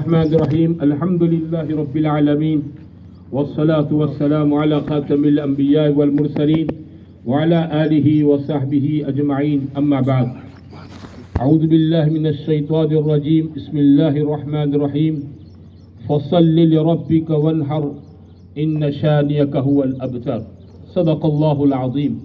الرحمن الرحيم الحمد لله رب العالمين والصلاة والسلام على خاتم الأنبياء والمرسلين وعلى آله وصحبه أجمعين أما بعد أعوذ بالله من الشيطان الرجيم بسم الله الرحمن الرحيم فصل لربك وانحر إن شانئك هو الأبتر صدق الله العظيم.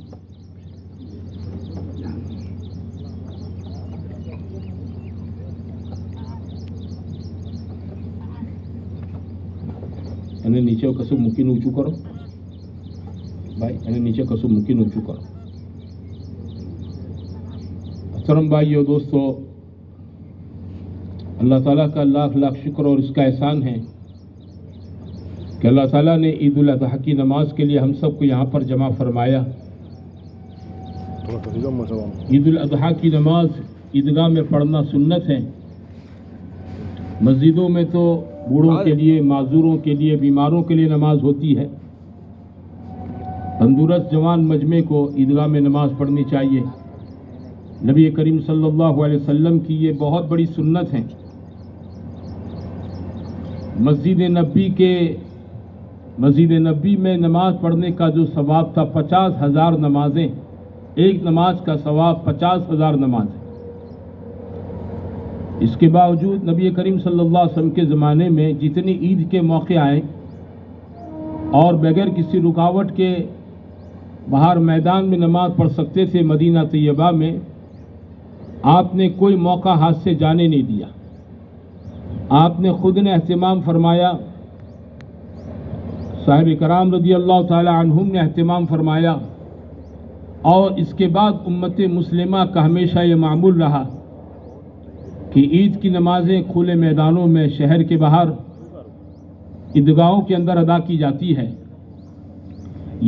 અને નીચે કશું મૂકીને ઊંચું કરો ભાઈ, અને નીચે કશું મૂકીને ઊંચું કરો. محترم بھائیو دوستو, اللہ تعالیٰ کا لاکھ لاکھ شکر اور اس کا احسان ہے کہ اللہ تعالیٰ نے عید الاضحیٰ کی نماز کے لیے ہم سب کو یہاں پر جمع فرمایا. عید الاضحیٰ کی نماز عیدگاہ میں پڑھنا سنت ہے. مسجدوں میں تو بوڑھوں کے لیے, معذوروں کے لیے, بیماروں کے لیے نماز ہوتی ہے. تندرست جوان مجمع کو عیدگاہ میں نماز پڑھنی چاہیے. نبی کریم صلی اللہ علیہ وسلم کی یہ بہت بڑی سنت ہے. مسجد نبی میں نماز پڑھنے کا جو ثواب تھا 50,000 نمازیں, ایک نماز کا ثواب 50,000 نمازیں. اس کے باوجود نبی کریم صلی اللہ علیہ وسلم کے زمانے میں جتنی عید کے موقع آئے اور بغیر کسی رکاوٹ کے باہر میدان میں نماز پڑھ سکتے تھے, مدینہ طیبہ میں آپ نے کوئی موقع ہاتھ سے جانے نہیں دیا. آپ نے خود نے اہتمام فرمایا, صاحب کرام رضی اللہ تعالی عنہم نے اہتمام فرمایا, اور اس کے بعد امت مسلمہ کا ہمیشہ یہ معمول رہا کہ عید کی نمازیں کھلے میدانوں میں شہر کے باہر عیدگاہوں کے اندر ادا کی جاتی ہے.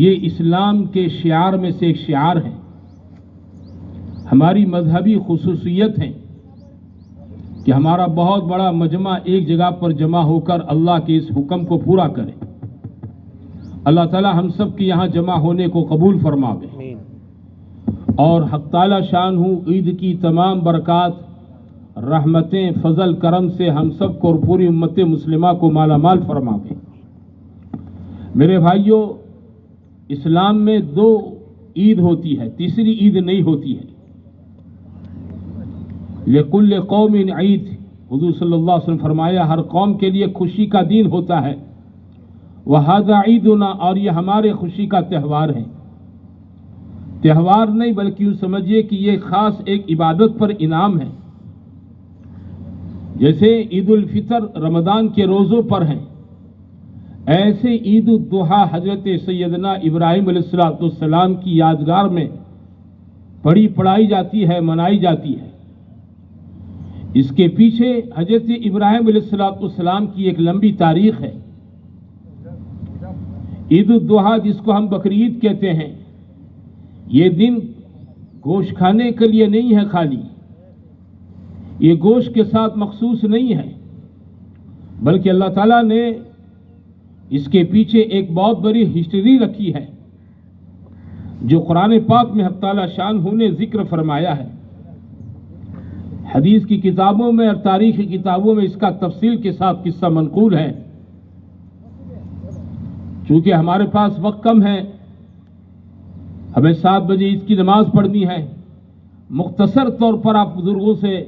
یہ اسلام کے شعار میں سے ایک شعار ہے, ہماری مذہبی خصوصیت ہے کہ ہمارا بہت بڑا مجمع ایک جگہ پر جمع ہو کر اللہ کے اس حکم کو پورا کرے. اللہ تعالی ہم سب کے یہاں جمع ہونے کو قبول فرماوے, اور حق تعالی شان ہوں عید کی تمام برکات, رحمتیں, فضل, کرم سے ہم سب کو اور پوری امت مسلمہ کو مالا مال فرماوے. میرے بھائیوں, اسلام میں 2 عید ہوتی ہے, تیسری عید نہیں ہوتی ہے. لِكُلِّ قَوْمٍ عید, حضور صلی اللہ علیہ وسلم فرمایا ہر قوم کے لیے خوشی کا دن ہوتا ہے. وَهَذَا عِيدُنَا, اور یہ ہمارے خوشی کا تہوار ہے. تہوار نہیں بلکہ یوں سمجھیے کہ یہ خاص ایک عبادت پر انعام ہے. جیسے عید الفطر رمضان کے روزوں پر ہیں, ایسے عید الضحیٰ حضرت سیدنا ابراہیم علیہ السلام کی یادگار میں پڑھائی جاتی ہے, منائی جاتی ہے. اس کے پیچھے حضرت ابراہیم علیہ السلام کی ایک لمبی تاریخ ہے. عید الضحیٰ جس کو ہم بقرعید کہتے ہیں, یہ دن گوشت کھانے کے لیے نہیں ہے خالی, یہ گوشت کے ساتھ مخصوص نہیں ہے, بلکہ اللہ تعالیٰ نے اس کے پیچھے ایک بہت بڑی ہسٹری رکھی ہے جو قرآن پاک میں حق تعالیٰ شان نے ذکر فرمایا ہے. حدیث کی کتابوں میں اور تاریخی کتابوں میں اس کا تفصیل کے ساتھ قصہ منقول ہے. چونکہ ہمارے پاس وقت کم ہے, ہمیں 7 بجے عید کی نماز پڑھنی ہے, مختصر طور پر آپ بزرگوں سے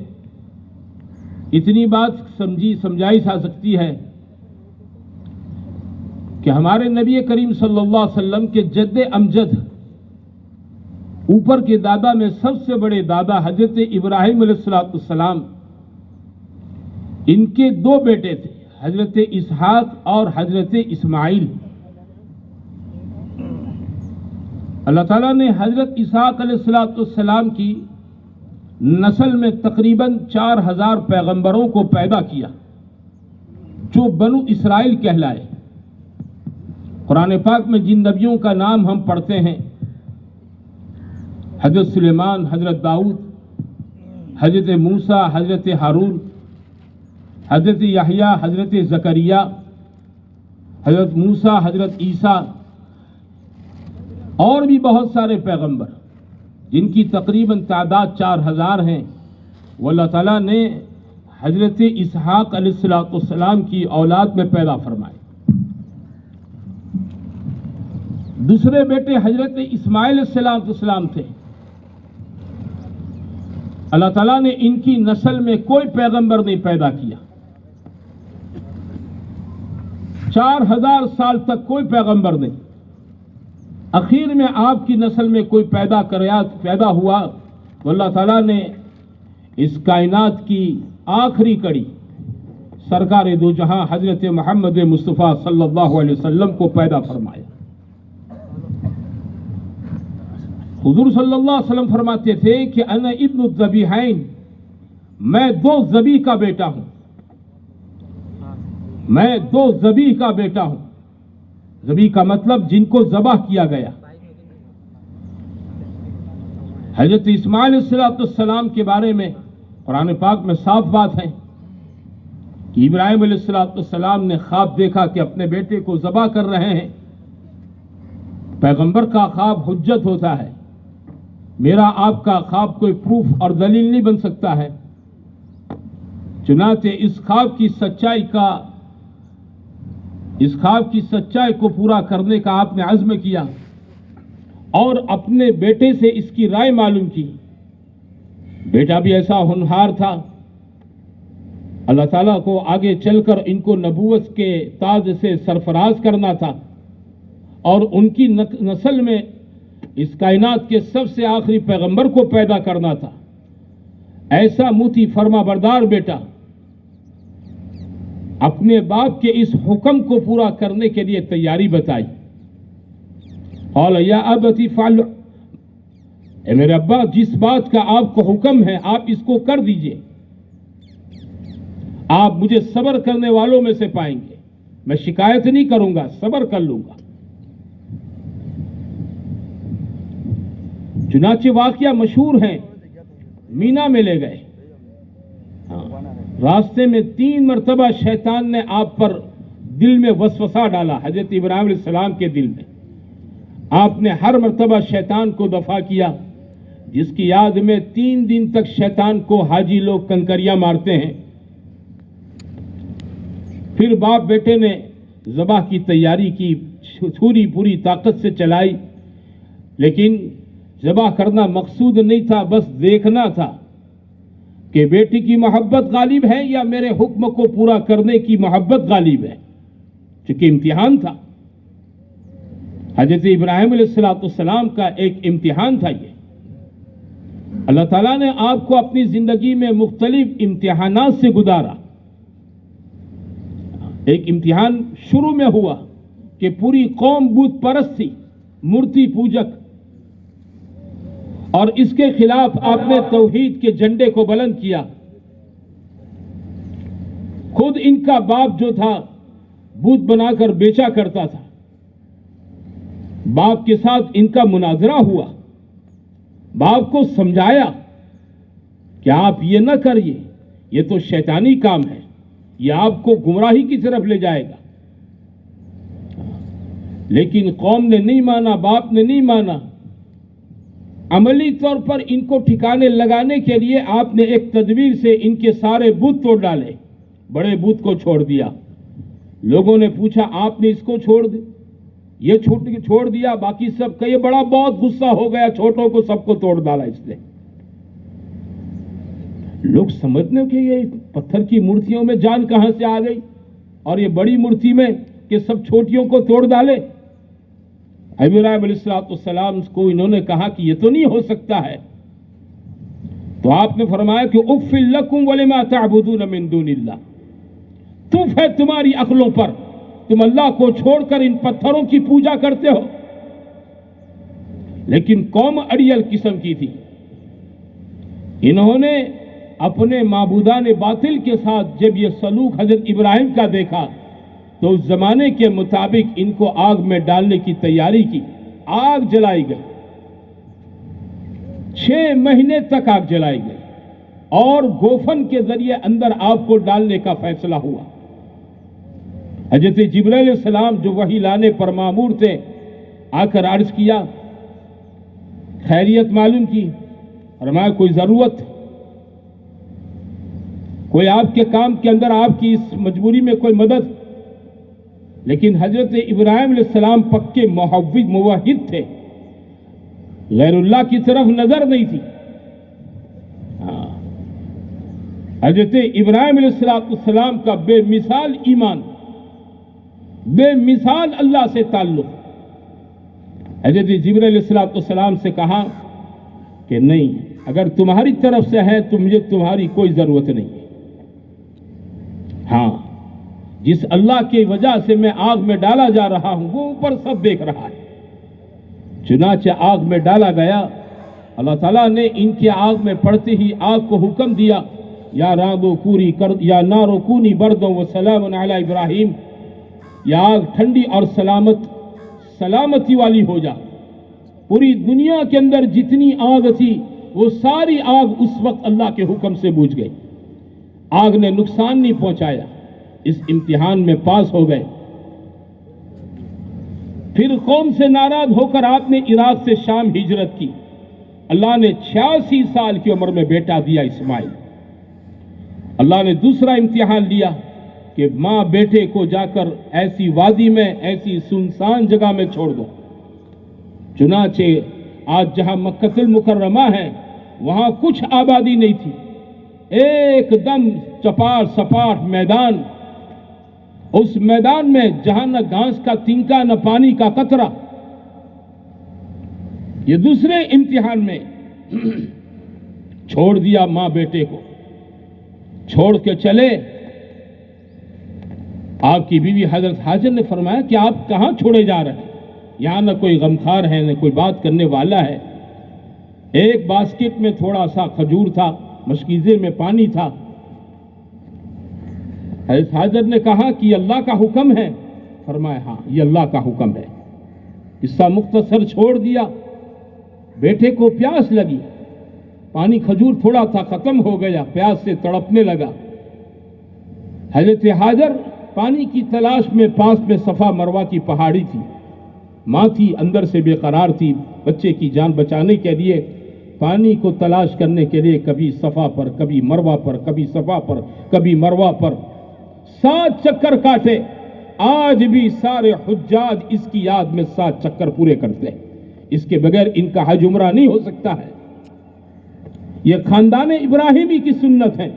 اتنی بات سمجھائی جا سکتی ہے کہ ہمارے نبی کریم صلی اللہ علیہ وسلم کے جد امجد, اوپر کے دادا میں سب سے بڑے دادا حضرت ابراہیم علیہ السلام, ان کے 2 بیٹے تھے, حضرت اسحاق اور حضرت اسماعیل. اللہ تعالیٰ نے حضرت اسحاق علیہ السلام کی نسل میں تقریباً 4,000 پیغمبروں کو پیدا کیا جو بنو اسرائیل کہلائے. قرآن پاک میں جن نبیوں کا نام ہم پڑھتے ہیں, حضرت سلیمان, حضرت داؤد, حضرت موسیٰ, حضرت ہارون, حضرت یحییٰ, حضرت زکریا, حضرت موسیٰ, حضرت عیسیٰ, اور بھی بہت سارے پیغمبر جن کی تقریباً تعداد 4,000 ہیں, وہ اللہ تعالیٰ نے حضرت اسحاق علیہ السلام کی اولاد میں پیدا فرمائے. دوسرے بیٹے حضرت اسماعیل علیہ السلام تھے. اللہ تعالیٰ نے ان کی نسل میں کوئی پیغمبر نہیں پیدا کیا. 4000 سال تک کوئی پیغمبر نہیں. اخیر میں آپ کی نسل میں کوئی پیدا ہوا تو اللہ تعالیٰ نے اس کائنات کی آخری کڑی سرکار دو جہاں حضرت محمد مصطفیٰ صلی اللہ علیہ وسلم کو پیدا فرمایا. حضور صلی اللہ علیہ وسلم فرماتے تھے کہ انا ابن الذبیحین، میں 2 ذبیح کا بیٹا ہوں. میں 2 ذبیح کا بیٹا ہوں. ذبیح کا مطلب جن کو ذبح کیا گیا. حضرت اسماعیل علیہ السلام کے بارے میں قرآن پاک میں صاف بات ہے کہ ابراہیم علیہ السلام نے خواب دیکھا کہ اپنے بیٹے کو ذبح کر رہے ہیں. پیغمبر کا خواب حجت ہوتا ہے. میرا آپ کا خواب کوئی پروف اور دلیل نہیں بن سکتا ہے. چنانچہ اس خواب کی سچائی کو پورا کرنے کا آپ نے عزم کیا اور اپنے بیٹے سے اس کی رائے معلوم کی. بیٹا بھی ایسا ہونہار تھا. اللہ تعالیٰ کو آگے چل کر ان کو نبوت کے تاج سے سرفراز کرنا تھا اور ان کی نسل میں اس کائنات کے سب سے آخری پیغمبر کو پیدا کرنا تھا. ایسا موتی فرما بردار بیٹا اپنے باپ کے اس حکم کو پورا کرنے کے لیے تیاری بتائی. قال یا ابتی فعل، اے میرے ابا جس بات کا آپ کو حکم ہے آپ اس کو کر دیجئے. آپ مجھے صبر کرنے والوں میں سے پائیں گے. میں شکایت نہیں کروں گا، صبر کر لوں گا. چنانچہ واقعہ مشہور ہیں. مینا میں لے گئے. راستے میں 3 مرتبہ شیطان نے آپ پر دل میں وسوسہ ڈالا. حضرت ابراہیم علیہ السلام کے دل میں آپ نے ہر مرتبہ شیطان کو دفع کیا، جس کی یاد میں 3 دن تک شیطان کو حاجی لوگ کنکریاں مارتے ہیں. پھر باپ بیٹے نے ذبح کی تیاری کی، چھری پوری طاقت سے چلائی، لیکن ذبح کرنا مقصود نہیں تھا، بس دیکھنا تھا کہ بیٹی کی محبت غالب ہے یا میرے حکم کو پورا کرنے کی محبت غالب ہے. چونکہ امتحان تھا. حضرت ابراہیم علیہ السلام کا ایک امتحان تھا. یہ اللہ تعالیٰ نے آپ کو اپنی زندگی میں مختلف امتحانات سے گزارا. ایک امتحان شروع میں ہوا کہ پوری قوم بت پرست تھی، مورتی پوجک، اور اس کے خلاف آپ نے توحید کے جھنڈے کو بلند کیا. خود ان کا باپ جو تھا بت بنا کر بیچا کرتا تھا. باپ کے ساتھ ان کا مناظرہ ہوا. باپ کو سمجھایا کہ آپ یہ نہ کریے، یہ تو شیطانی کام ہے، یہ آپ کو گمراہی کی طرف لے جائے گا. لیکن قوم نے نہیں مانا، باپ نے نہیں مانا. عملی طور پر ان کو ٹھکانے لگانے کے لیے آپ نے ایک تدبیر سے ان کے سارے بت توڑ ڈالے. بڑے بت کو چھوڑ دیا. لوگوں نے پوچھا آپ نے اس کو یہ چھوڑ دیا، باقی سب کا یہ بڑا بہت غصہ ہو گیا، چھوٹوں کو سب کو توڑ ڈالا اس نے. لوگ سمجھنے کہ یہ پتھر کی مورتیوں میں جان کہاں سے آ گئی اور یہ بڑی مورتی میں کہ سب چھوٹیوں کو توڑ ڈالے. ابراہیم علیہ السلام کو انہوں نے کہا کہ یہ تو نہیں ہو سکتا ہے. تو آپ نے فرمایا کہ اف لکم ولما تعبدون من دون اللہ، تف ہے تمہاری عقلوں پر، تم اللہ کو چھوڑ کر ان پتھروں کی پوجا کرتے ہو. لیکن قوم اڑیل قسم کی تھی. انہوں نے اپنے معبودان باطل کے ساتھ جب یہ سلوک حضرت ابراہیم کا دیکھا تو اس زمانے کے مطابق ان کو آگ میں ڈالنے کی تیاری کی. آگ جلائی گئی، 6 مہینے تک آگ جلائی گئی اور گوفن کے ذریعے اندر آگ کو ڈالنے کا فیصلہ ہوا. حضرت جبرائیل علیہ السلام جو وحی لانے پر مامور تھے آ کر عرض کیا، خیریت معلوم کی، فرمایا کوئی ضرورت؟ کوئی آپ کے کام کے اندر آپ کی اس مجبوری میں کوئی مدد، لیکن حضرت ابراہیم علیہ السلام پکے موحد تھے، غیر اللہ کی طرف نظر نہیں تھی۔ حضرت ابراہیم علیہ السلام کا بے مثال ایمان، بے مثال اللہ سے تعلق۔ حضرت جبرائیل علیہ السلام سے کہا کہ نہیں، اگر تمہاری طرف سے ہے تو مجھے تمہاری کوئی ضرورت نہیں ہے، ہاں جس اللہ کی وجہ سے میں آگ میں ڈالا جا رہا ہوں وہ اوپر سب دیکھ رہا ہے۔ چنانچہ آگ میں ڈالا گیا، اللہ تعالیٰ نے ان کی آگ میں پڑتے ہی آگ کو حکم دیا، یا نارو کونی بردوں و سلام علی ابراہیم، یا آگ ٹھنڈی اور سلامتی والی ہو جا۔ پوری دنیا کے اندر جتنی آگ تھی وہ ساری آگ اس وقت اللہ کے حکم سے بجھ گئی، آگ نے نقصان نہیں پہنچایا، اس امتحان میں پاس ہو گئے۔ پھر قوم سے ناراض ہو کر آپ نے عراق سے شام ہجرت کی، اللہ نے 86 سال کی عمر میں بیٹا دیا اسماعیل۔ اللہ نے دوسرا امتحان لیا کہ ماں بیٹے کو جا کر ایسی وادی میں، ایسی سنسان جگہ میں چھوڑ دو۔ چنانچہ آج جہاں مکہ المکرمہ ہے وہاں کچھ آبادی نہیں تھی، ایک دم چپاٹ سپاٹ میدان، اس میدان میں جہاں نہ گھاس کا تنکا نہ پانی کا قطرہ۔ یہ دوسرے امتحان میں چھوڑ دیا ماں بیٹے کو، چھوڑ کے چلے۔ آپ کی بیوی حضرت حاجر نے فرمایا کہ آپ کہاں چھوڑے جا رہے ہیں؟ یہاں نہ کوئی غمخوار ہے نہ کوئی بات کرنے والا ہے۔ ایک باسکٹ میں تھوڑا سا کھجور تھا، مشکیزے میں پانی تھا۔ حضرت حاجر نے کہا کہ یہ اللہ کا حکم ہے؟ فرمایا ہاں یہ اللہ کا حکم ہے۔ قصہ مختصر چھوڑ دیا۔ بیٹے کو پیاس لگی، پانی کھجور تھوڑا تھا ختم ہو گیا، پیاس سے تڑپنے لگا۔ حضرت حاجر پانی کی تلاش میں، پاس میں صفا مروہ کی پہاڑی تھی، ماں تھی اندر سے بے قرار تھی، بچے کی جان بچانے کے لیے پانی کو تلاش کرنے کے لیے کبھی صفا پر، کبھی مروہ پر، کبھی صفا پر، کبھی مروہ پر 7 چکر کاٹے۔ آج بھی سارے حجاج اس کی یاد میں 7 چکر پورے کرتے ہیں، اس کے بغیر ان کا حج عمرہ نہیں ہو سکتا ہے۔ یہ خاندان ابراہیمی کی سنت ہے۔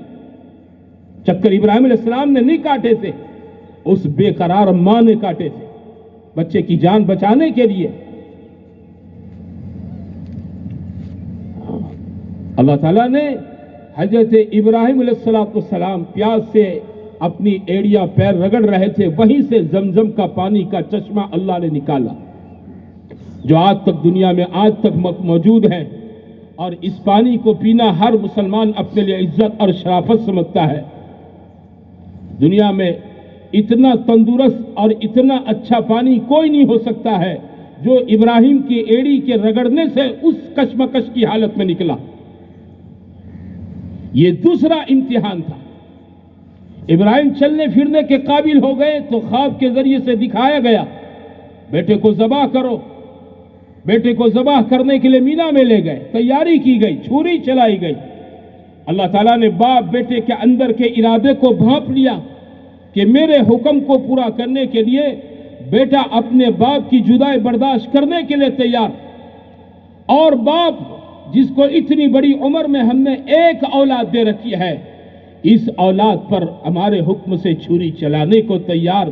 چکر ابراہیم علیہ السلام نے نہیں کاٹے تھے، اس بے قرار ماں نے کاٹے تھے بچے کی جان بچانے کے لیے۔ اللہ تعالیٰ نے حضرت ابراہیم علیہ السلام پیاس سے اپنی ایڑیاں پیر رگڑ رہے تھے، وہیں سے زمزم کا پانی کا چشمہ اللہ نے نکالا، جو آج تک دنیا میں آج تک موجود ہے، اور اس پانی کو پینا ہر مسلمان اپنے لیے عزت اور شرافت سمجھتا ہے۔ دنیا میں اتنا تندرست اور اتنا اچھا پانی کوئی نہیں ہو سکتا ہے جو ابراہیم کی ایڑی کے رگڑنے سے اس کشمکش کی حالت میں نکلا۔ یہ دوسرا امتحان تھا۔ ابراہیم چلنے پھرنے کے قابل ہو گئے تو خواب کے ذریعے سے دکھایا گیا، بیٹے کو ذبح کرو۔ بیٹے کو ذبح کرنے کے لیے مینا میں لے گئے، تیاری کی گئی، چھری چلائی گئی۔ اللہ تعالیٰ نے باپ بیٹے کے اندر کے ارادے کو بھانپ لیا کہ میرے حکم کو پورا کرنے کے لیے بیٹا اپنے باپ کی جدائی برداشت کرنے کے لیے تیار، اور باپ جس کو اتنی بڑی عمر میں ہم نے ایک اولاد دے رکھی ہے، اس اولاد پر ہمارے حکم سے چھری چلانے کو تیار۔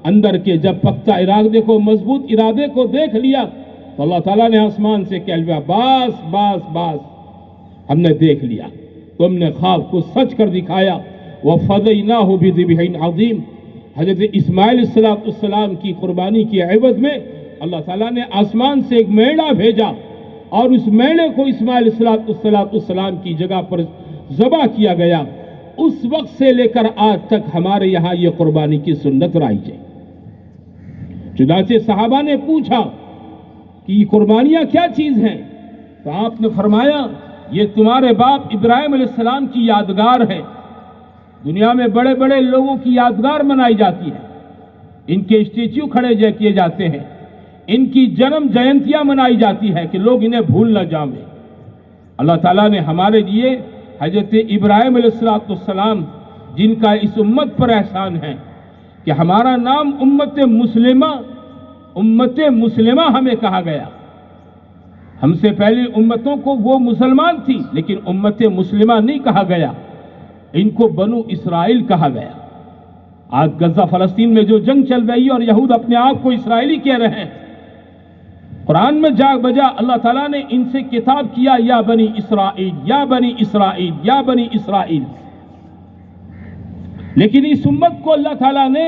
اندر کے جب پختہ ارادے کو، مضبوط ارادے کو دیکھ لیا تو اللہ تعالیٰ نے آسمان سے کہہ لیا، باس باس باس، ہم نے دیکھ لیا، تم نے خواب کو سچ کر دکھایا۔ وَفَدَيْنَاهُ بِذِبْحٍ عَظِيمٍ۔ حضرت اسماعیل علیہ السلام کی قربانی کی عوض میں اللہ تعالیٰ نے آسمان سے ایک میڑا بھیجا، اور اس میڑے کو اسماعیل علیہ السلام کی جگہ پر ذبح کیا گیا۔ اس وقت سے لے کر آج تک ہمارے یہاں یہ قربانی کی سنت رائج ہے۔ چنانچہ صحابہ نے پوچھا کہ یہ قربانیاں کیا چیز ہیں؟ تو آپ نے فرمایا یہ تمہارے باپ ابراہیم علیہ السلام کی یادگار ہے۔ دنیا میں بڑے بڑے لوگوں کی یادگار منائی جاتی ہے، ان کے اسٹیچو کھڑے کیے جاتے ہیں، ان کی جنم جینتیاں منائی جاتی ہے کہ لوگ انہیں بھول نہ جائیں۔ اللہ تعالیٰ نے ہمارے لیے حضرت ابراہیم علیہ السلام جن کا اس امت پر احسان ہے کہ ہمارا نام امت مسلمہ ہمیں کہا گیا. ہم سے پہلی امتوں کو وہ مسلمان تھی لیکن امت مسلمہ نہیں کہا گیا، ان کو بنو اسرائیل کہا گیا. آج غزہ فلسطین میں جو جنگ چل رہی ہے اور یہود اپنے آپ کو اسرائیلی کہہ رہے ہیں، قرآن میں جا بجا اللہ تعالیٰ نے ان سے خطاب کیا یا بنی اسرائیل یا بنی اسرائیل یا بنی اسرائیل. لیکن اس امت کو اللہ تعالیٰ نے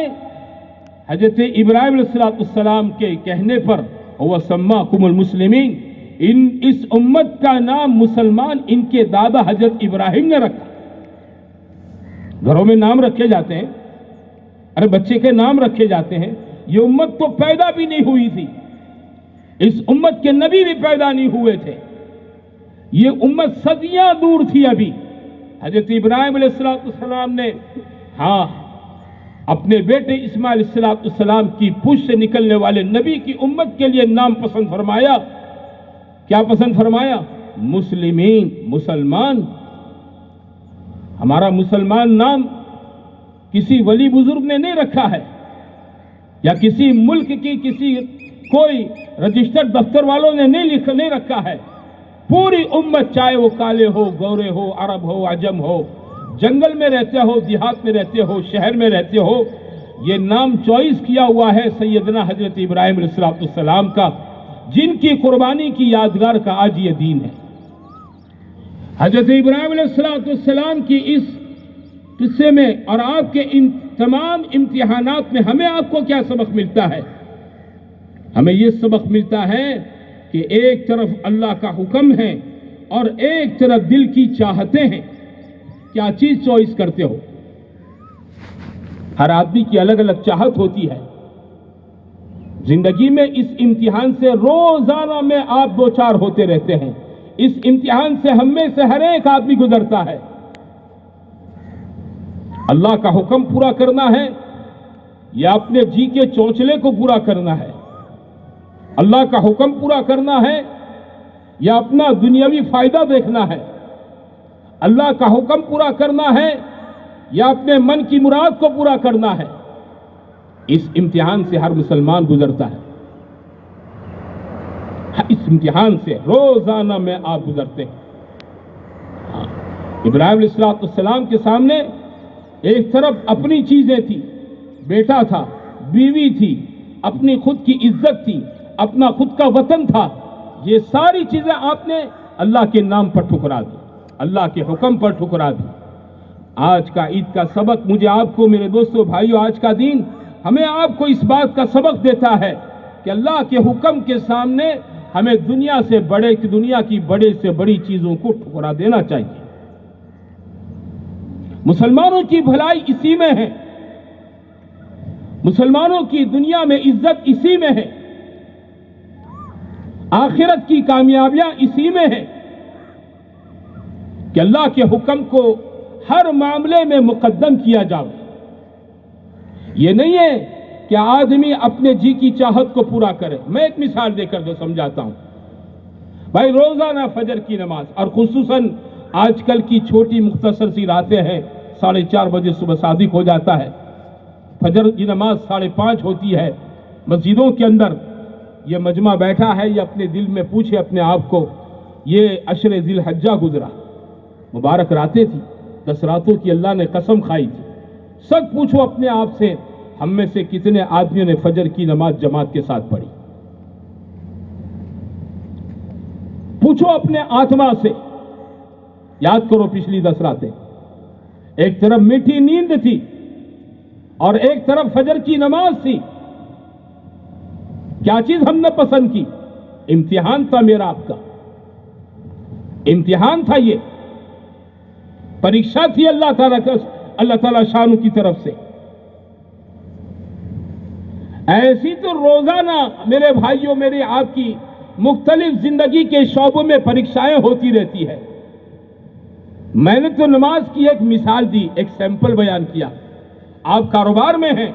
حضرت ابراہیم علیہ السلام کے کہنے پر وَسَمَّاكُمُ الْمُسْلِمِينَ اس امت کا نام مسلمان ان کے دادا حضرت ابراہیم نے رکھا. گھروں میں نام رکھے جاتے ہیں، ارے بچے کے نام رکھے جاتے ہیں. یہ امت تو پیدا بھی نہیں ہوئی تھی، اس امت کے نبی بھی پیدا نہیں ہوئے تھے. یہ امت صدیاں دور تھی. ابھی حضرت ابراہیم علیہ السلام نے اپنے بیٹے اسماعیل علیہ السلام کی پوچھ سے نکلنے والے نبی کی امت کے لیے نام پسند فرمایا. کیا پسند فرمایا؟ مسلمین، مسلمان. ہمارا مسلمان نام کسی ولی بزرگ نے نہیں رکھا ہے یا کسی ملک کی کسی کوئی رجسٹرڈ دفتر والوں نے نہیں رکھا ہے. پوری امت، چاہے وہ کالے ہو، گورے ہو، عرب ہو، عجم ہو، جنگل میں رہتے ہو، دیہات میں رہتے ہو، شہر میں رہتے ہو، یہ نام چوائس کیا ہوا ہے سیدنا حضرت ابراہیم علیہ السلام کا، جن کی قربانی کی یادگار کا آج یہ دین ہے. حضرت ابراہیم علیہ السلام کی اس قصے میں اور آپ کے ان تمام امتحانات میں ہمیں آپ کو کیا سبق ملتا ہے؟ ہمیں یہ سبق ملتا ہے کہ ایک طرف اللہ کا حکم ہے اور ایک طرف دل کی چاہتے ہیں. کیا چیز چوائس کرتے ہو؟ ہر آدمی کی الگ الگ چاہت ہوتی ہے. زندگی میں اس امتحان سے روزانہ میں آپ دو چار ہوتے رہتے ہیں. اس امتحان سے ہم میں سے ہر ایک آدمی گزرتا ہے. اللہ کا حکم پورا کرنا ہے یا اپنے جی کے چونچلے کو پورا کرنا ہے؟ اللہ کا حکم پورا کرنا ہے یا اپنا دنیاوی فائدہ دیکھنا ہے؟ اللہ کا حکم پورا کرنا ہے یا اپنے من کی مراد کو پورا کرنا ہے؟ اس امتحان سے ہر مسلمان گزرتا ہے. اس امتحان سے روزانہ میں آپ گزرتے ہیں. ابراہیم علیہ السلام کے سامنے ایک طرف اپنی چیزیں تھی، بیٹا تھا، بیوی تھی، اپنی خود کی عزت تھی، اپنا خود کا وطن تھا. یہ ساری چیزیں آپ نے اللہ کے نام پر ٹھکرا دی، اللہ کے حکم پر ٹھکرا دی. آج کا عید کا سبق مجھے آپ کو، میرے دوستو بھائیو، آج کا دین ہمیں آپ کو اس بات کا سبق دیتا ہے کہ اللہ کے حکم کے سامنے ہمیں دنیا کی بڑے سے بڑی چیزوں کو ٹھکرا دینا چاہیے. مسلمانوں کی بھلائی اسی میں ہے، مسلمانوں کی دنیا میں عزت اسی میں ہے، آخرت کی کامیابیاں اسی میں ہے کہ اللہ کے حکم کو ہر معاملے میں مقدم کیا جائے. یہ نہیں ہے کہ آدمی اپنے جی کی چاہت کو پورا کرے. میں ایک مثال دے کر سمجھاتا ہوں. بھائی روزانہ فجر کی نماز، اور خصوصاً آج کل کی چھوٹی مختصر سی راتیں ہیں، 4:30 بجے صبح صادق ہو جاتا ہے، فجر کی نماز 5:30 ہوتی ہے. مسجدوں کے اندر یہ مجمع بیٹھا ہے، یہ اپنے دل میں پوچھے اپنے آپ کو، یہ عشر ذی الحجہ گزرا، مبارک راتیں تھی، 10 راتوں کی اللہ نے قسم کھائی تھی. سب پوچھو اپنے آپ سے، ہم میں سے کتنے آدمیوں نے فجر کی نماز جماعت کے ساتھ پڑھی؟ پوچھو اپنے آتما سے، یاد کرو پچھلی 10 راتیں. ایک طرف میٹھی نیند تھی اور ایک طرف فجر کی نماز تھی. کیا چیز ہم نے پسند کی؟ امتحان تھا میرا آپ کا، امتحان تھا، یہ پریکشا تھی اللہ تعالیٰ شانو کی طرف سے. ایسی تو روزانہ میرے بھائیوں، میرے آپ کی مختلف زندگی کے شعبوں میں پریکشائیں ہوتی رہتی ہے. میں نے تو نماز کی ایک مثال دی، ایک سیمپل بیان کیا. آپ کاروبار میں ہیں،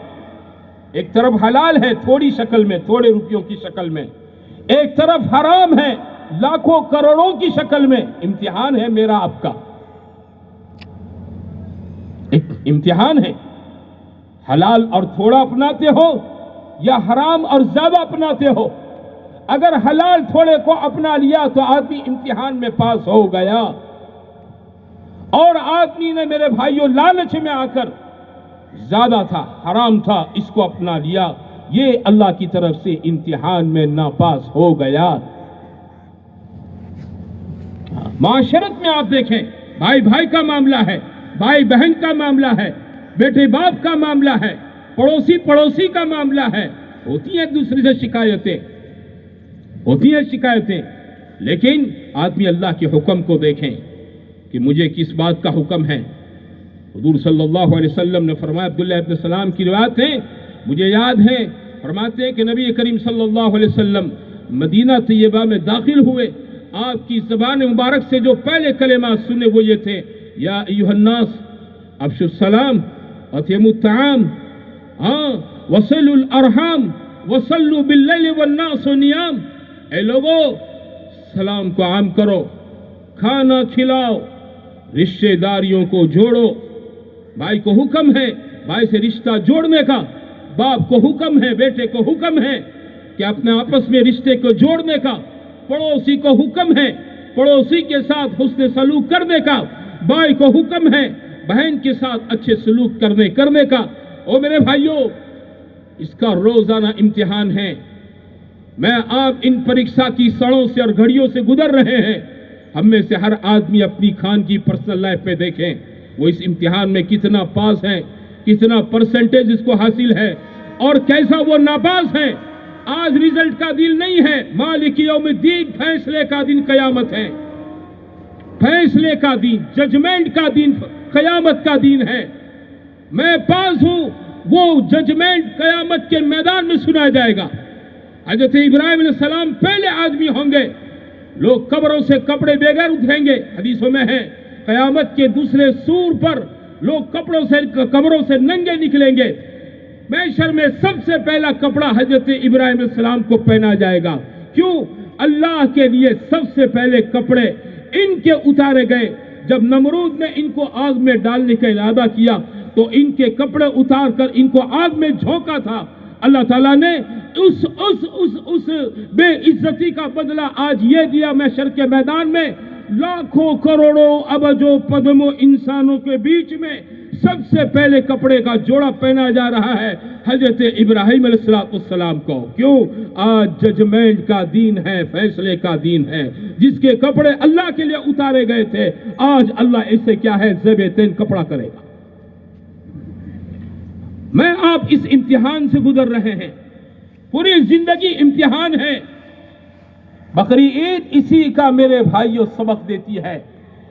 ایک طرف حلال ہے تھوڑی شکل میں، تھوڑے روپیوں کی شکل میں، ایک طرف حرام ہے لاکھوں کروڑوں کی شکل میں. امتحان ہے میرا آپ کا. امتحان ہے. حلال اور تھوڑا اپناتے ہو یا حرام اور زیادہ اپناتے ہو. اگر حلال تھوڑے کو اپنا لیا تو آدمی امتحان میں پاس ہو گیا. اور آدمی نے میرے بھائیوں لالچ میں آ کر زیادہ تھا، حرام تھا، اس کو اپنا لیا، یہ اللہ کی طرف سے امتحان میں ناپاس ہو گیا. معاشرت میں آپ دیکھیں، بھائی بھائی کا معاملہ ہے، بھائی بہن کا معاملہ ہے، بیٹے باپ کا معاملہ ہے، پڑوسی پڑوسی کا معاملہ ہے. ہوتی ہیں ایک دوسرے سے شکایتیں، ہوتی ہیں شکایتیں، لیکن آدمی اللہ کے حکم کو دیکھیں کہ مجھے کس بات کا حکم ہے. حضور صلی اللہ علیہ وسلم نے فرمایا، عبداللہ ابن سلام کی روایت ہے، مجھے یاد ہے، فرماتے ہیں کہ نبی کریم صلی اللہ علیہ وسلم مدینہ طیبہ میں داخل ہوئے. آپ کی زبان مبارک سے جو پہلے کلمات سنے وہ یہ تھے، یا ایھا الناس افشوا السلام اطعموا الطعام وصلوا الارحام وصلوا باللیل والناس نیام. اے لوگو، سلام کو عام کرو، کھانا کھلاؤ، رشتہ داریوں کو جوڑو. بھائی کو حکم ہے بھائی سے رشتہ جوڑنے کا، باپ کو حکم ہے، بیٹے کو حکم ہے کہ اپنے آپس میں رشتے کو جوڑنے کا، پڑوسی کو حکم ہے پڑوسی کے ساتھ حسن سلوک کرنے کا، بھائی کو حکم ہے بہن کے ساتھ اچھے سلوک کرنے کا. او میرے بھائیوں، اس کا روزانہ امتحان ہے. میں آپ ان پریکشا کی سڑوں سے اور گھڑیوں سے گزر رہے ہیں. ہم میں سے ہر آدمی اپنی خان کی پرسنل لائف میں دیکھیں وہ اس امتحان میں کتنا پاس ہے، کتنا پرسنٹیج اس کو حاصل ہے اور کیسا وہ ناپاس ہے. آج ریزلٹ کا دن نہیں ہے، مالک یوم الدین، فیصلے کا دن قیامت ہے. فیصلے کا دن، ججمنٹ کا دن قیامت کا دن ہے. میں پاس ہوں، وہ ججمنٹ قیامت کے میدان میں سنا جائے گا. حضرت ابراہیم علیہ السلام پہلے آدمی ہوں گے. لوگ قبروں سے کپڑے بغیر اٹھیں گے، حدیثوں میں ہے. قیامت کے دوسرے سور پر لوگ قبروں سے ننگے نکلیں گے. محشر میں سب سے پہلا کپڑا حضرت ابراہیم علیہ السلام کو پہنا جائے گا. کیوں؟ اللہ کے لیے سب سے پہلے کپڑے ان کے اتارے گئے. جب نمرود نے ان کو آگ میں ڈالنے کا ارادہ کیا تو ان کے کپڑے اتار کر ان کو آگ میں جھونکا تھا. اللہ تعالیٰ نے اس بے عزتی کا بدلہ آج یہ دیا محشر کے میدان میں. لاکھوں کروڑوں ابجوں پدموں انسانوں کے بیچ میں سب سے پہلے کپڑے کا جوڑا پہنا جا رہا ہے حضرت ابراہیم علیہ السلام کو. کیوں؟ آج ججمنٹ کا دین ہے، فیصلے کا دین ہے. جس کے کپڑے اللہ کے لیے اتارے گئے تھے، آج اللہ اسے کیا ہے، ذیب تین کپڑا کرے گا. میں آپ اس امتحان سے گزر رہے ہیں، پوری زندگی امتحان ہے. بقری عید اسی کا میرے بھائیوں سبق دیتی ہے.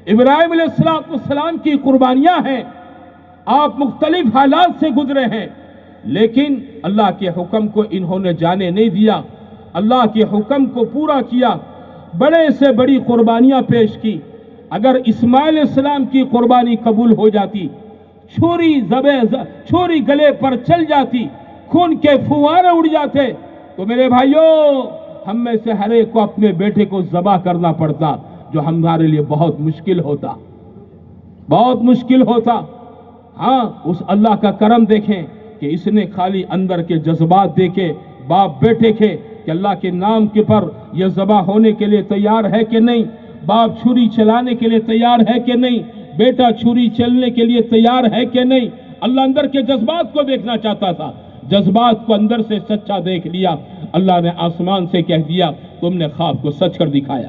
ابراہیم علیہ السلام کی قربانیاں ہیں. آپ مختلف حالات سے گزرے ہیں، لیکن اللہ کے حکم کو انہوں نے جانے نہیں دیا. اللہ کے حکم کو پورا کیا، بڑے سے بڑی قربانیاں پیش کی. اگر اسماعیل علیہ السلام کی قربانی قبول ہو جاتی، چھری گلے پر چل جاتی، خون کے فوارے اڑ جاتے، تو میرے بھائیوں ہم میں سے ہر ایک کو اپنے بیٹے کو ذبح کرنا پڑتا، جو ہمارے لیے بہت مشکل ہوتا، بہت مشکل ہوتا. ہاں، اس اللہ کا کرم دیکھیں کہ اس نے خالی اندر کے جذبات دیکھے، باپ بیٹے کے، کہ اللہ کے نام کے پر یہ ذبح ہونے کے لیے تیار ہے کہ نہیں، باپ چھری چلانے کے لیے تیار ہے کہ نہیں، بیٹا چھری چلنے کے لیے تیار ہے کہ نہیں. اللہ اندر کے جذبات کو دیکھنا چاہتا تھا. جذبات کو اندر سے سچا دیکھ لیا، اللہ نے آسمان سے کہہ دیا تم نے خواب کو سچ کر دکھایا.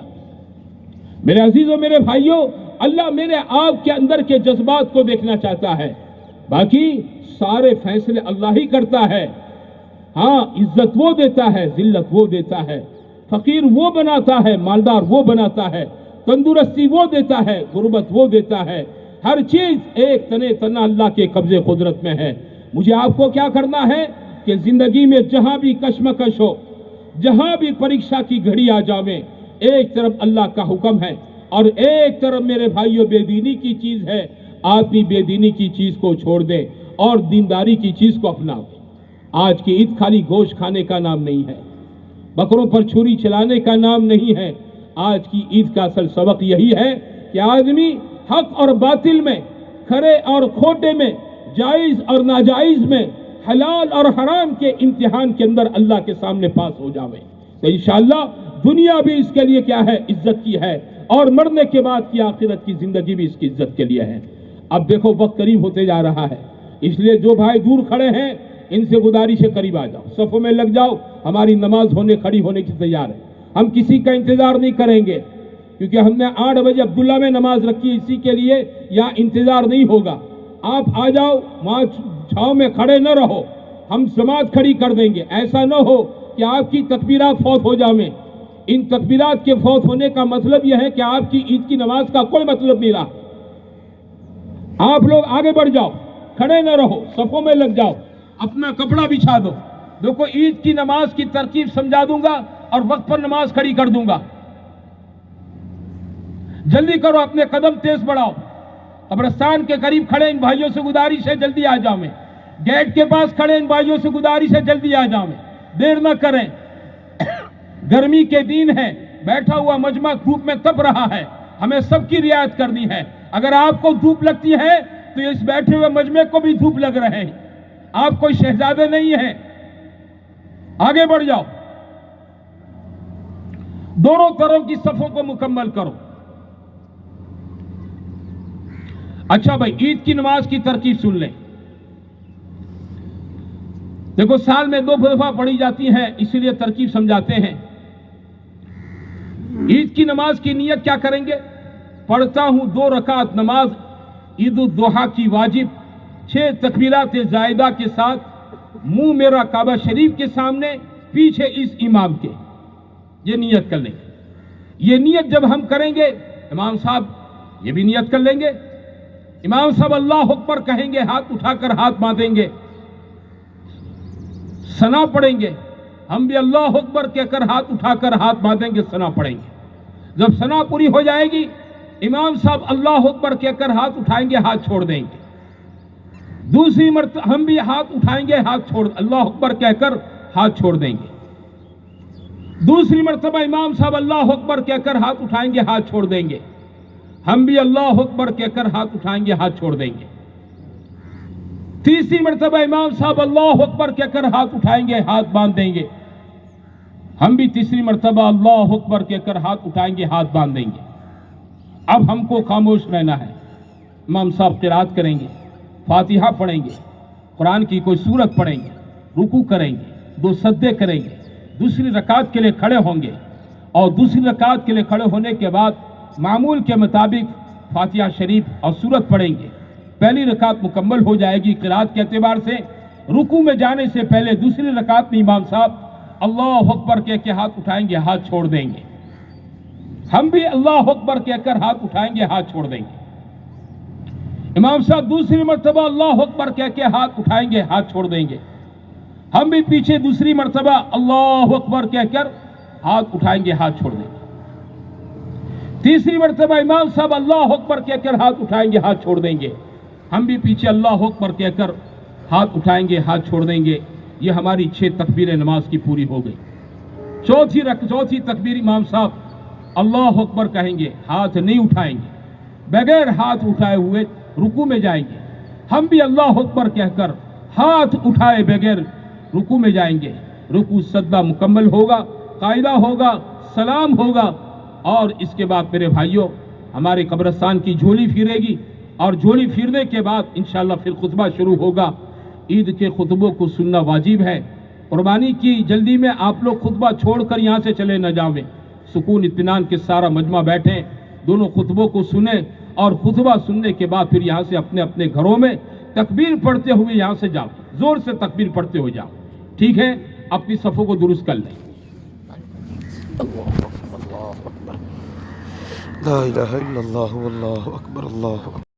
میرے عزیزوں، میرے بھائیوں، اللہ میرے آپ کے اندر کے جذبات کو دیکھنا چاہتا ہے. باقی سارے فیصلے اللہ ہی کرتا ہے. ہاں، عزت وہ دیتا ہے، ذلت وہ دیتا ہے، فقیر وہ بناتا ہے، مالدار وہ بناتا ہے، تندرستی وہ دیتا ہے، غربت وہ دیتا ہے. ہر چیز ایک تنہا اللہ کے قبضے قدرت میں ہے. مجھے آپ کو کیا کرنا ہے کہ زندگی میں جہاں بھی کشمکش ہو، جہاں بھی پریکشا کی گھڑی آ جاوے، ایک طرف اللہ کا حکم ہے اور ایک طرف میرے بھائیوں بے دینی کی چیز ہے. آدمی بے دینی کی چیز کو چھوڑ دے اور دینداری کی چیز کو اپناؤ. آج کی عید خالی گوشت کھانے کا نام نہیں ہے، بکروں پر چھری چلانے کا نام نہیں ہے. آج کی عید کا اصل سبق یہی ہے کہ آدمی حق اور باطل میں، کھرے اور کھوٹے میں جائز اور ناجائز میں، حلال اور حرام کے امتحان کے اندر اللہ کے سامنے پاس ہو جاوے تو انشاءاللہ دنیا بھی اس کے لیے کیا ہے؟ عزت کی ہے، اور مرنے کے بعد کی آخرت کی زندگی بھی اس کی عزت کے لیے ہے۔ اب دیکھو وقت قریب ہوتے جا رہا ہے، اس لیے جو بھائی دور کھڑے ہیں ان سے گزارش ہے قریب آ جاؤ، صفوں میں لگ جاؤ، ہماری نماز کھڑی ہونے کی تیار ہے۔ ہم کسی کا انتظار نہیں کریں گے، کیونکہ ہم نے 8 بجے عبداللہ میں نماز رکھی ہے، اسی کے لیے یہاں انتظار نہیں ہوگا۔ آپ آ جاؤ، وہاں چھاؤں میں کھڑے نہ رہو، ہم جماعت کھڑی کر دیں گے۔ ایسا نہ ہو کہ آپ کی تکبیرات فوت ہو جاویں۔ ان تکبیرات کے فوت ہونے کا مطلب یہ ہے کہ آپ کی عید کی نماز کا کوئی مطلب نہیں رہا۔ آپ لوگ آگے بڑھ جاؤ، کھڑے نہ رہو، صفوں میں لگ جاؤ، اپنا کپڑا بچھا دو۔ دیکھو عید کی نماز کی ترکیب سمجھا دوں گا اور وقت پر نماز کھڑی کر دوں گا۔ جلدی کرو، اپنے قدم تیز بڑھاؤ۔ قبرستان کے قریب کھڑے ان بھائیوں سے گزارش ہے جلدی آ جاؤں۔ گیٹ کے پاس کھڑے ان بھائیوں سے گزارش ہے جلدی آ جاؤں، دیر نہ کریں۔ گرمی کے دن ہے، بیٹھا ہوا مجمع دھوپ میں تپ رہا ہے، ہمیں سب کی رعایت کرنی ہے۔ اگر آپ کو دھوپ لگتی ہے تو اس بیٹھے ہوئے مجمع کو بھی دھوپ لگ رہے ہیں، آپ کوئی شہزادے نہیں ہیں۔ آگے بڑھ جاؤ، دونوں طرف کی صفوں کو مکمل کرو۔ اچھا بھائی، عید کی نماز کی ترکیب سن لیں۔ دیکھو سال میں 2 دفعہ پڑھی جاتی ہے، اسی لیے ترکیب سمجھاتے ہیں۔ عید کی نماز کی نیت کیا کریں گے؟ پڑھتا ہوں 2 رکعت نماز عید الضحیٰ کی واجب، 6 تکبیرات زائدہ کے ساتھ، منہ میرا کعبہ شریف کے سامنے، پیچھے اس امام کے، یہ نیت کر لیں گے۔ یہ نیت جب ہم کریں گے، امام صاحب یہ بھی نیت کر لیں گے۔ امام صاحب اللہ اکبر کہیں گے، ہاتھ اٹھا کر ہاتھ باندھیں گے، ثنا پڑھیں گے۔ ہم بھی اللہ اکبر کہہ کر ہاتھ اٹھا کر ہاتھ باندھیں گے، ثنا پڑھیں گے۔ جب ثنا پوری ہو جائے گی، امام صاحب اللہ اکبر کہہ کر ہاتھ اٹھائیں گے، ہاتھ چھوڑ دیں گے۔ دوسری مرتبہ ہم بھی ہاتھ اٹھائیں گے، اللہ اکبر کہہ کر ہاتھ چھوڑ دیں گے۔ دوسری مرتبہ امام صاحب اللہ اکبر کہہ کر ہاتھ اٹھائیں گے، ہاتھ چھوڑ دیں گے۔ ہم بھی اللہ اکبر کہہ کر ہاتھ اٹھائیں گے، ہاتھ چھوڑ دیں گے۔ تیسری مرتبہ امام صاحب اللہ اکبر کہہ کر ہاتھ اٹھائیں گے، ہاتھ باندھ دیں گے۔ ہم بھی تیسری مرتبہ اللہ اکبر کہہ کر ہاتھ اٹھائیں گے، ہاتھ باندھ دیں گے۔ اب ہم کو خاموش رہنا ہے۔ امام صاحب قرات کریں گے، فاتحہ پڑھیں گے، قرآن کی کوئی سورت پڑھیں گے، رکوع کریں گے، 2 سجدے کریں گے، دوسری رکعت کے لیے کھڑے ہوں گے، اور دوسری رکعت کے لیے کھڑے ہونے کے بعد معمول کے مطابق فاتحہ شریف اور سورت پڑھیں گے۔ پہلی رکعت مکمل ہو جائے گی قرات کے اعتبار سے۔ رکوع میں جانے سے پہلے دوسری رکعت میں امام صاحب اللہ اکبر کہہ کے ہاتھ اٹھائیں گے، ہاتھ چھوڑ دیں گے۔ ہم بھی اللہ اکبر کہہ کر ہاتھ اٹھائیں گے، ہاتھ چھوڑ دیں گے۔ امام صاحب دوسری مرتبہ اللہ اکبر کہہ کے ہاتھ اٹھائیں گے، ہاتھ چھوڑ دیں گے۔ ہم بھی پیچھے دوسری مرتبہ اللہ اکبر کہہ کر ہاتھ اٹھائیں گے، ہاتھ چھوڑ دیں گے۔ تیسری مرتبہ امام صاحب اللہ اکبر کہہ کر ہاتھ اٹھائیں گے، ہاتھ چھوڑ دیں گے۔ ہم بھی پیچھے اللہ اکبر کہہ کر ہاتھ اٹھائیں گے، ہاتھ چھوڑ دیں گے۔ یہ ہماری 6 تکبیریں نماز کی پوری ہو گئی۔ چوتھی تکبیر امام صاحب اللہ اکبر کہیں گے، ہاتھ نہیں اٹھائیں گے، بغیر ہاتھ اٹھائے ہوئے رکوع میں جائیں گے۔ ہم بھی اللہ اکبر کہہ کر ہاتھ اٹھائے بغیر رکوع میں جائیں گے۔ رکوع سجدہ مکمل ہوگا، قاعدہ ہوگا، سلام ہوگا، اور اس کے بعد میرے بھائیوں ہمارے قبرستان کی جھولی پھرے گی، اور جھولی پھرنے کے بعد انشاءاللہ پھر خطبہ شروع ہوگا۔ عید کے خطبوں کو سننا واجب ہے۔ قربانی کی جلدی میں آپ لوگ خطبہ چھوڑ کر یہاں سے چلے نہ جاویں، سکون اطمینان کے سارا مجمع بیٹھیں، دونوں خطبوں کو سنیں، اور خطبہ سننے کے بعد پھر یہاں سے اپنے اپنے گھروں میں تکبیر پڑھتے ہوئے یہاں سے جاؤ، زور سے تکبیر پڑھتے ہوئے جاؤ، ٹھیک ہے؟ اپنی صفوں کو درست کر لیں۔ لا الہ الا اللہ واللہ اکبر، اللہ اکبر۔